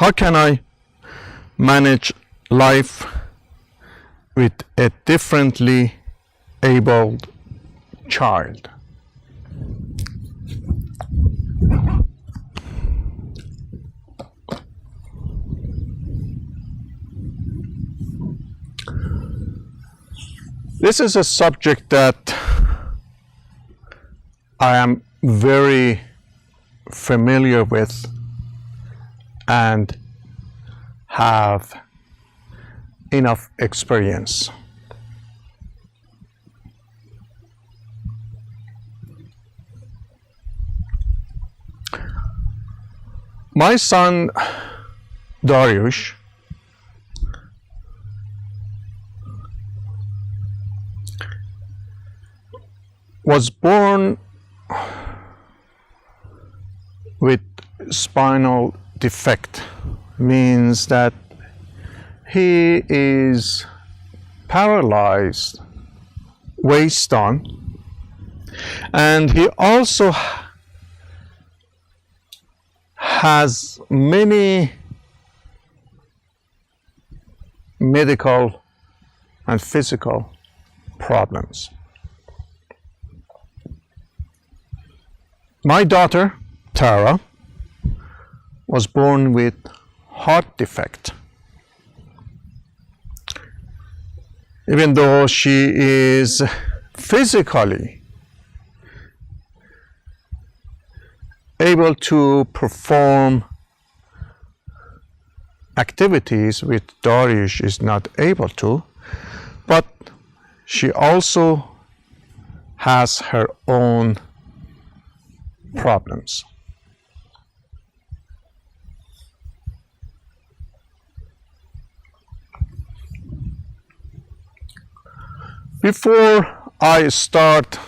How can I manage life with a differently abled child? This is a subject that I am very familiar with and have enough experience. My son Dariush was born with spinal defect, means that he is paralyzed waist on, and he also has many medical and physical problems. My daughter, Tara, was born with heart defect. Even though she is physically able to perform activities which Dariush is not able to, but she also has her own problems. Before I start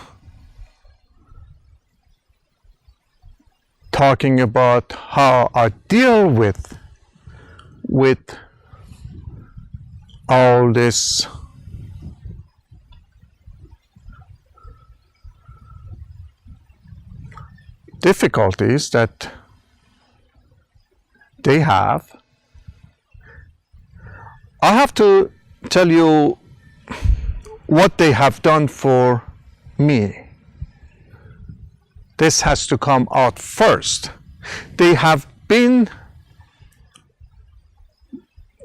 talking about how I deal with all this difficulties that they have, I have to tell you what they have done for me. This has to come out first. They have been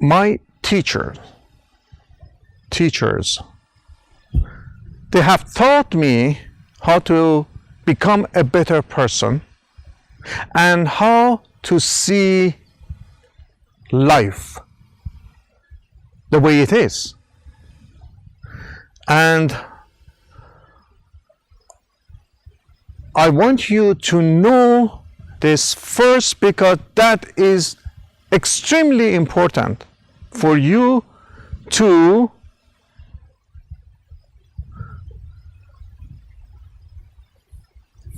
my teachers. They have taught me how to become a better person and how to see life the way it is. And I want you to know this first, because that is extremely important for you to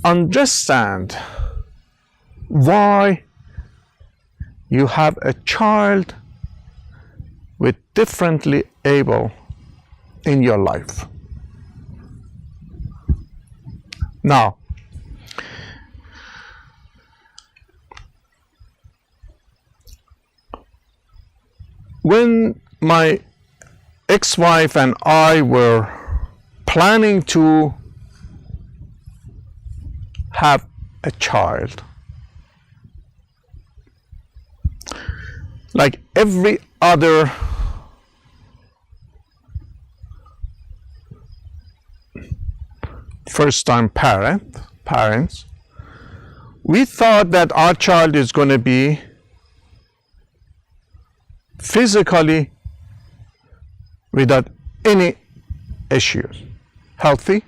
understand why you have a child with differently able in your life. Now, when my ex-wife and I were planning to have a child, like every other first-time parents, we thought that our child is going to be physically without any issues, healthy,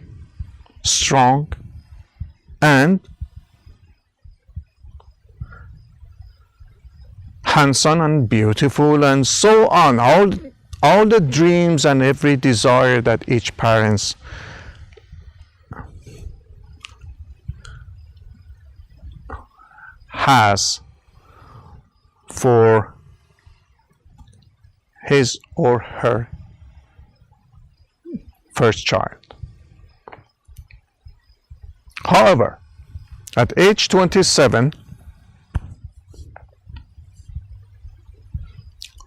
strong, and handsome and beautiful, and so on. All the dreams and every desire that each parent has for his or her first child. However, at age 27,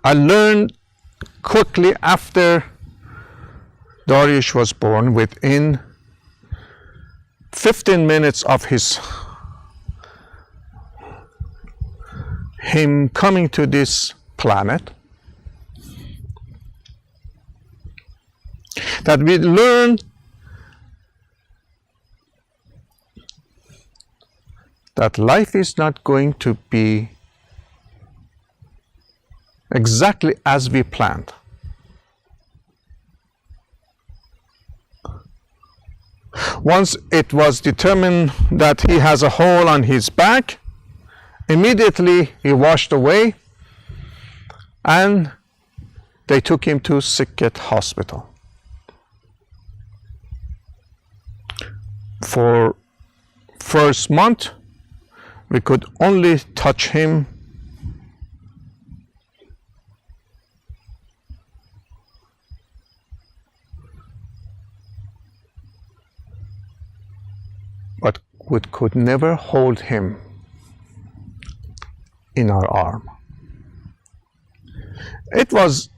I learned quickly after Dariush was born, within 15 minutes of him coming to this planet, that we learn that life is not going to be exactly as we planned. Once it was determined that he has a hole on his back, immediately he washed away and they took him to Sikket hospital. For first month, we could only touch him but we could never hold him in our arm. It was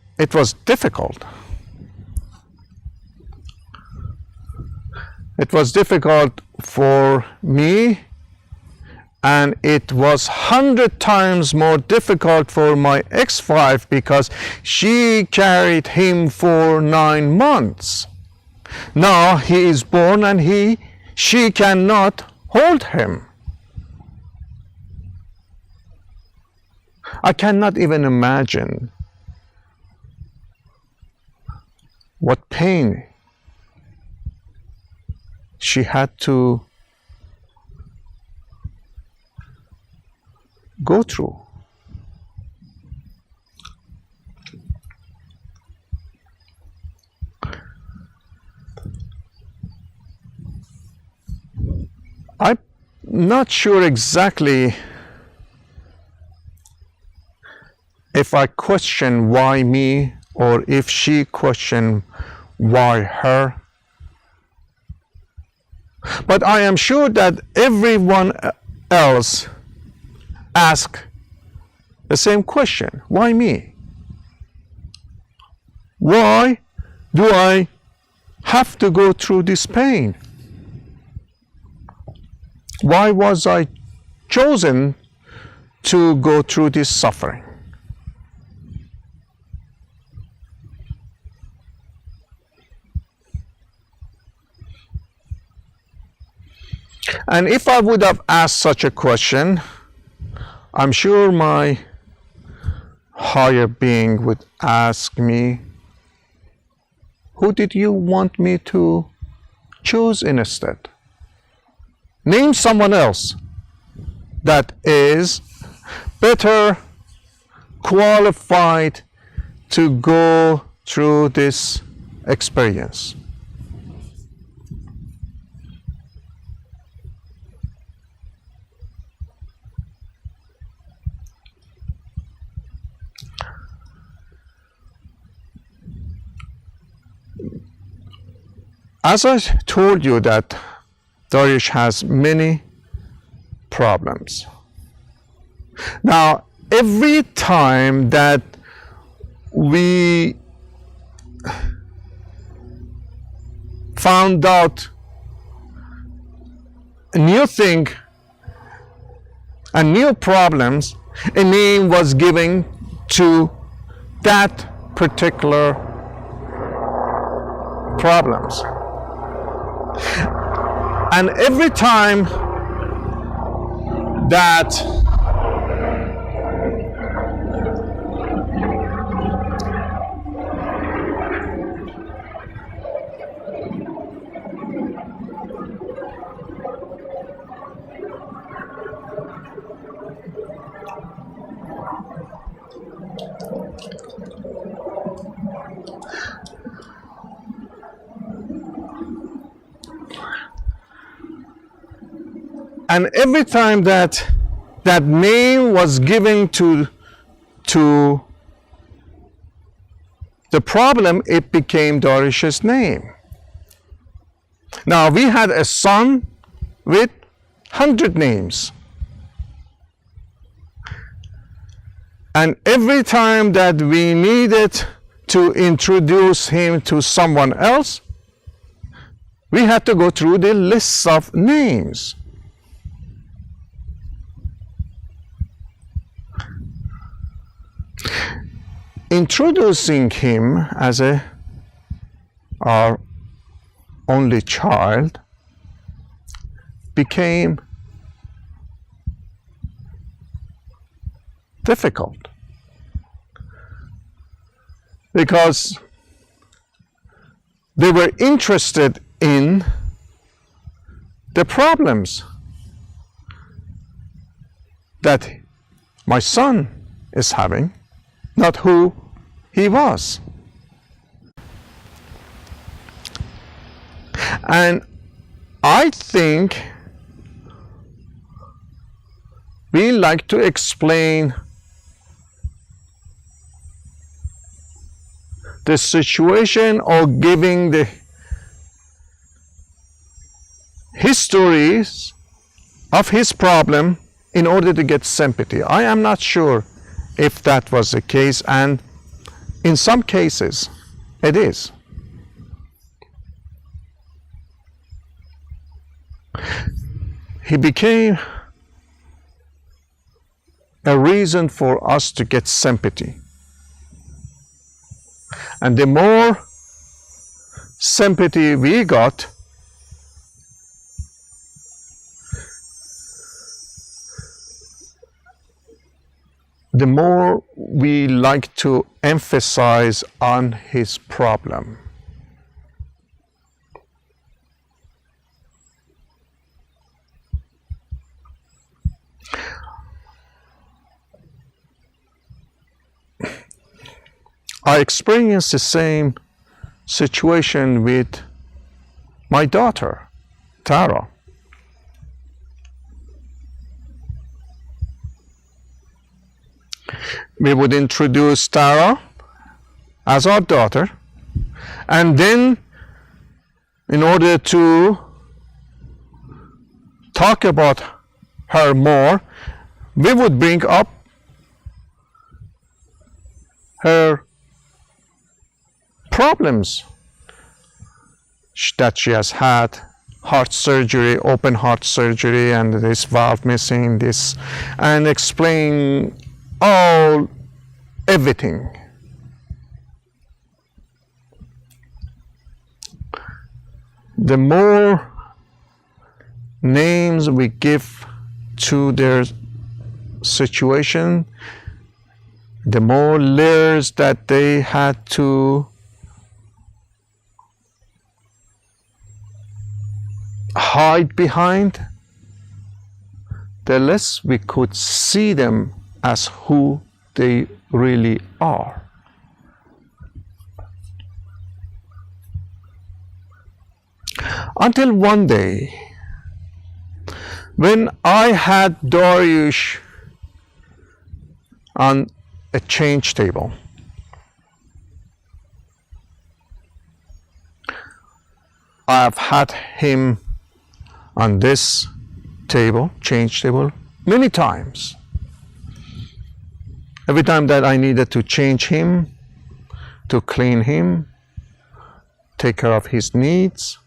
difficult. It was difficult for me, and it was 100 times more difficult for my ex-wife because she carried him for 9 months. Now he is born and she cannot hold him. I cannot even imagine what pain she had to go through. I'm not sure exactly if I question why me or if she questioned why her. But I am sure that everyone else asked the same question. Why me? Why do I have to go through this pain? Why was I chosen to go through this suffering? And if I would have asked such a question, I'm sure my higher being would ask me, who did you want me to choose instead? Name someone else that is better qualified to go through this experience. As I told you that Dariush has many problems. Now, every time that we found out a new thing and new problems, a name was given to that particular problems. And every time that that name was given to the problem, it became Dariush's name. Now, we had a son with 100 names. And every time that we needed to introduce him to someone else, we had to go through the lists of names. Introducing him as our only child became difficult because they were interested in the problems that my son is having, not who he was. And I think we like to explain the situation or giving the histories of his problem in order to get sympathy. I am not sure if that was the case, and in some cases it is. He became a reason for us to get sympathy. And the more sympathy we got, the more we like to emphasize on his problem. I experienced the same situation with my daughter, Tara. We would introduce Tara as our daughter, and then in order to talk about her more, we would bring up her problems that she has had, heart surgery, open heart surgery, and this valve missing, this, and explain everything. The more names we give to their situation, the more layers that they had to hide behind, the less we could see them as who they really are. Until one day, when I had Dariush on a change table, I've had him on this table, change table, many times. Every time that I needed to change him, to clean him, take care of his needs,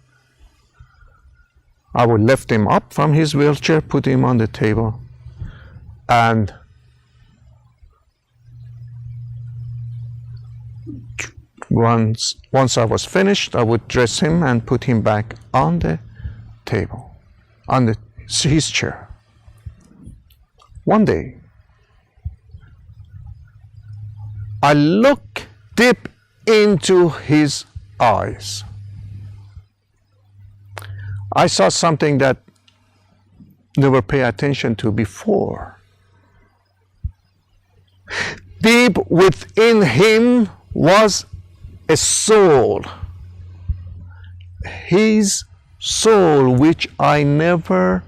I would lift him up from his wheelchair, put him on the table, and once I was finished, I would dress him and put him back on the table, on his chair. One day, I looked deep into his eyes. I saw something that never paid attention to before. Deep within him was a soul. His soul, which I never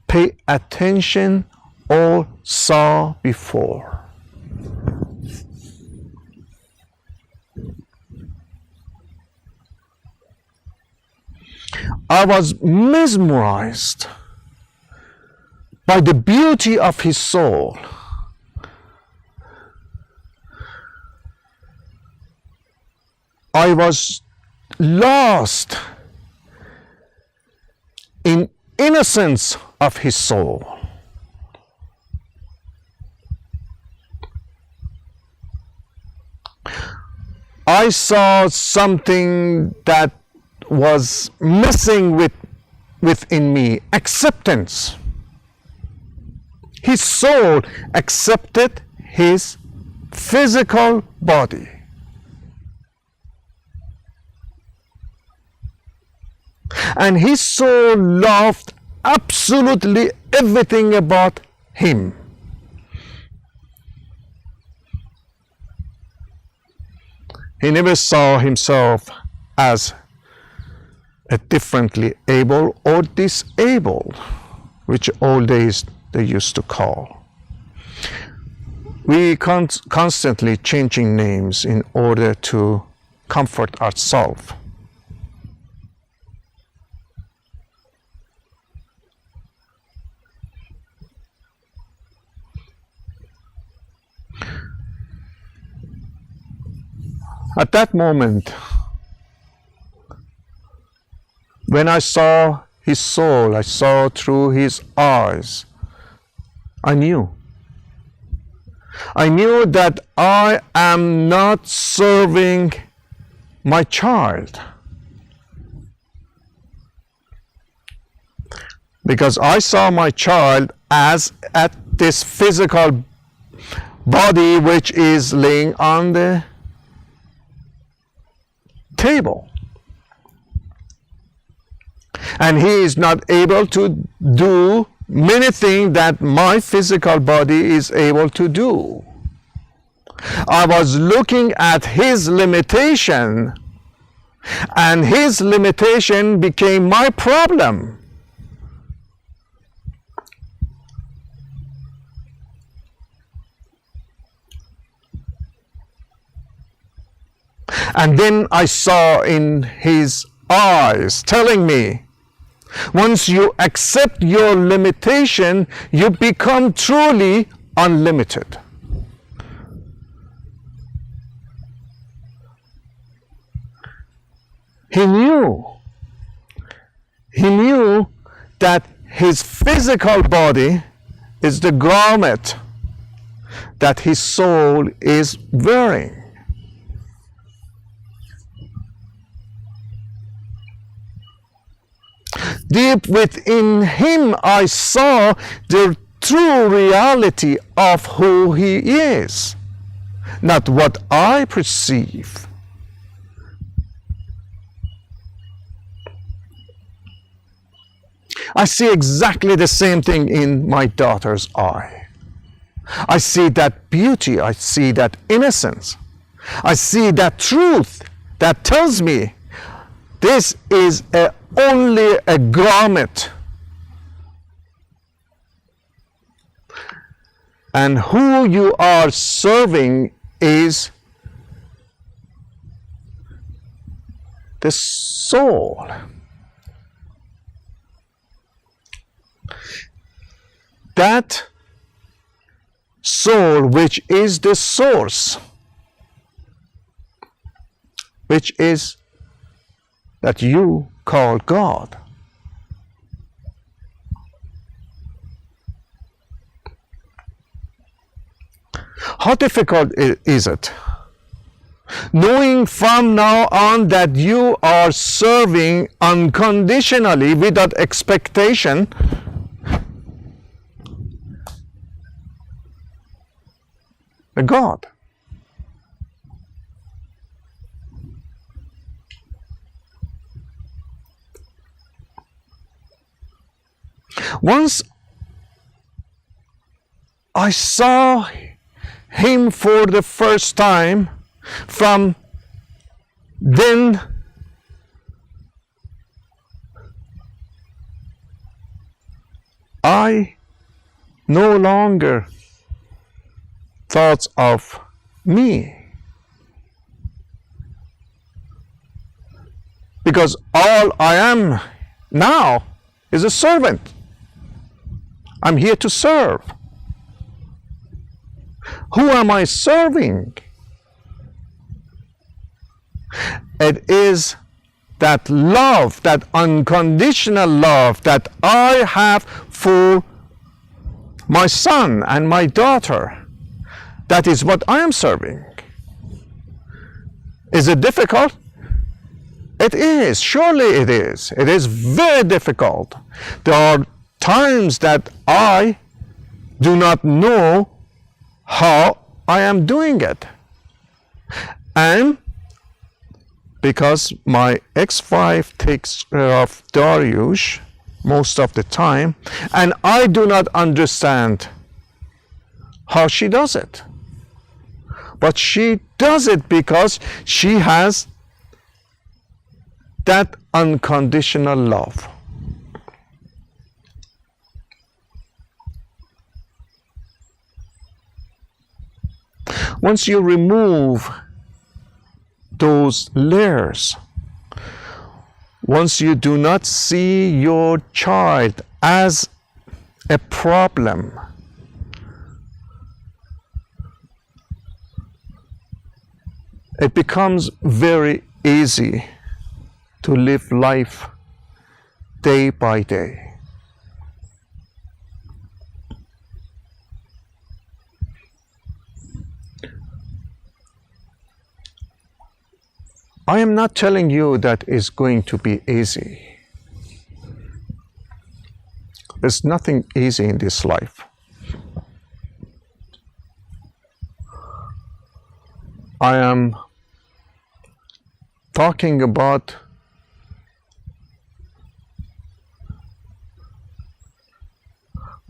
paid attention or saw before. I was mesmerized by the beauty of his soul. I was lost in innocence of his soul. I saw something that was missing within me, acceptance. His soul accepted his physical body. And his soul loved absolutely everything about him. He never saw himself as a differently able or disabled, which old days they used to call. We constantly changing names in order to comfort ourselves. At that moment, when I saw his soul, I saw through his eyes, I knew that I am not serving my child. Because I saw my child as at this physical body which is laying on the table. And he is not able to do many things that my physical body is able to do. I was looking at his limitation, and his limitation became my problem. And then I saw in his eyes telling me, once you accept your limitation, you become truly unlimited. He knew that his physical body is the garment that his soul is wearing. Deep within him, I saw the true reality of who he is, not what I perceive. I see exactly the same thing in my daughter's eye. I see that beauty, I see that innocence, I see that truth that tells me this is only a garment. And who you are serving is the soul. That soul which is the source, which is that you call God. How difficult is it? Knowing from now on that you are serving unconditionally without expectation, a God. Once I saw him for the first time, from then I no longer thought of me, because all I am now is a servant. I'm here to serve. Who am I serving? It is that love, that unconditional love that I have for my son and my daughter. That is what I am serving. Is it difficult? It is. Surely it is. It is very difficult. There are times that I do not know how I am doing it. And because my ex-wife takes care of Dariush most of the time, and I do not understand how she does it. But she does it because she has that unconditional love. Once you remove those layers, once you do not see your child as a problem, it becomes very easy to live life day by day. I am not telling you that it's going to be easy. There's nothing easy in this life. I am talking about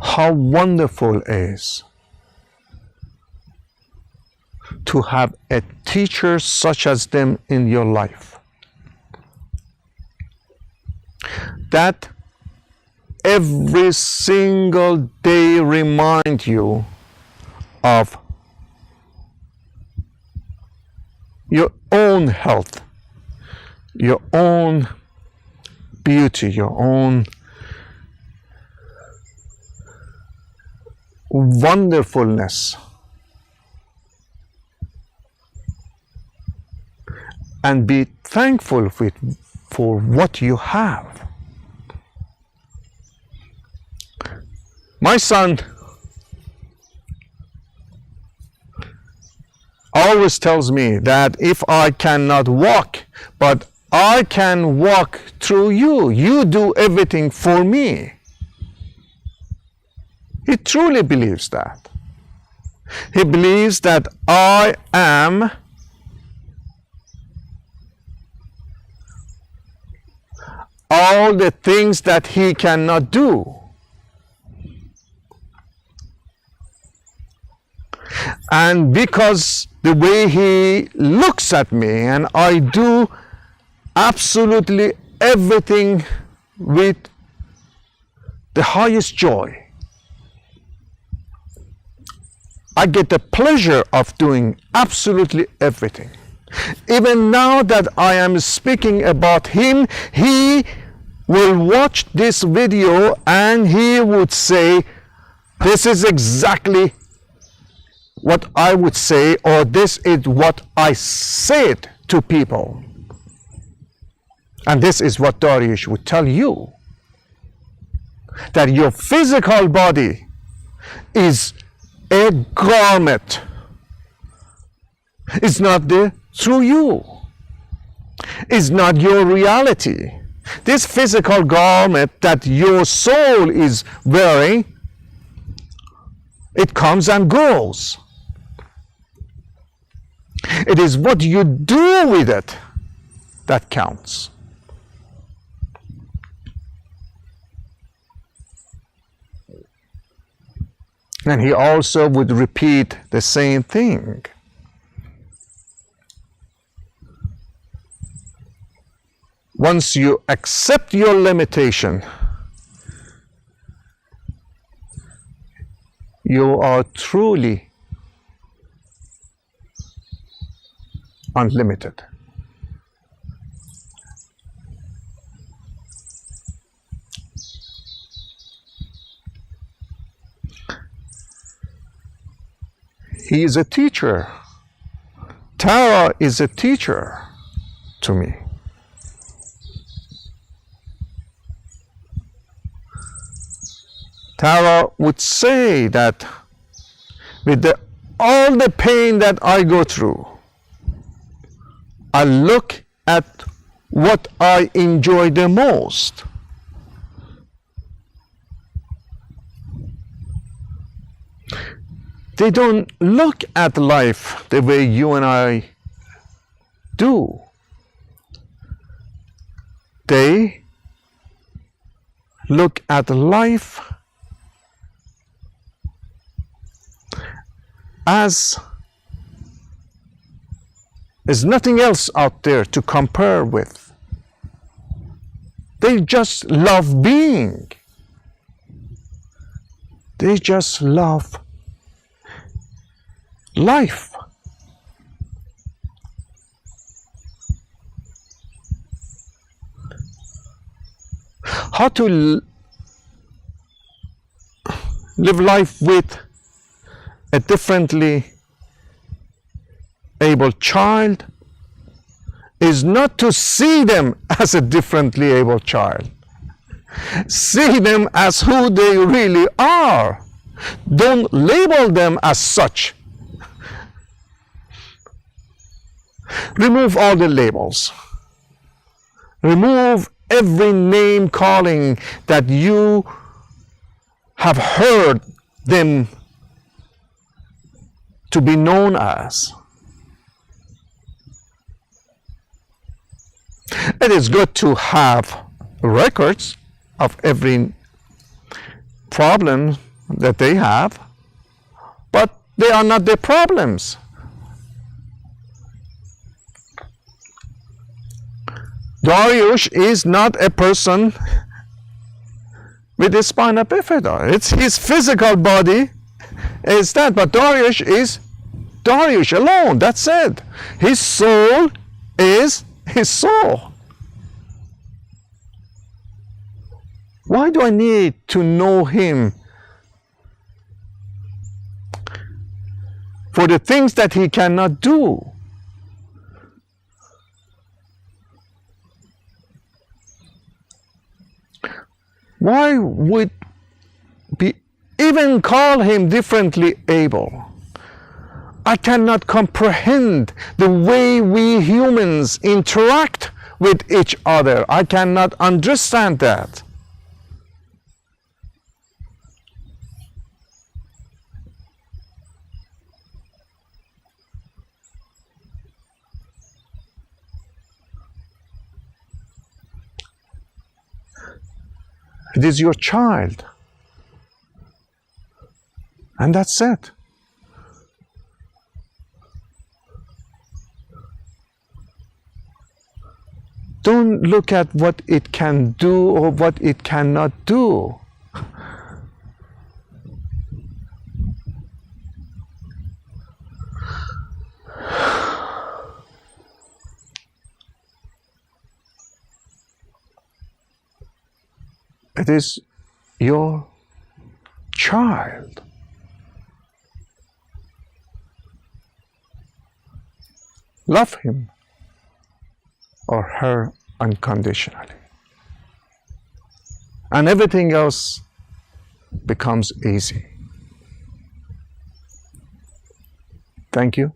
how wonderful it is to have a teacher such as them in your life, that every single day remind you of your own health, your own beauty, your own wonderfulness, and be thankful for what you have. My son always tells me that if I cannot walk, but I can walk through you, you do everything for me. He truly believes that. He believes that I am all the things that he cannot do. And because the way he looks at me, and I do absolutely everything with the highest joy, I get the pleasure of doing absolutely everything. Even now that I am speaking about him, he will watch this video and he would say, this is exactly what I would say, or this is what I said to people. And this is what Dariush would tell you, that your physical body is a garment. It's not there through you. It's not your reality. This physical garment that your soul is wearing, it comes and goes. It is what you do with it that counts. And he also would repeat the same thing. Once you accept your limitation, you are truly unlimited. He is a teacher. Tara is a teacher to me. Tara would say that with all the pain that I go through, I look at what I enjoy the most. They don't look at life the way you and I do. They look at life as there's nothing else out there to compare with. They just love being. They just love life. How to live life with a differently able child is not to see them as a differently able child. See them as who they really are. Don't label them as such. Remove all the labels. Remove every name calling that you have heard them to be known as. It is good to have records of every problem that they have, but they are not their problems. Dariush is not a person with a spina bifida. It's his physical body is that, but Dariush is Dariush alone. That's it. His soul is his soul. Why do I need to know him for the things that he cannot do? Why would we even call him differently able? I cannot comprehend the way we humans interact with each other. I cannot understand that. It is your child. And that's it. Don't look at what it can do or what it cannot do. It is your child. Love him or her unconditionally. And everything else becomes easy. Thank you.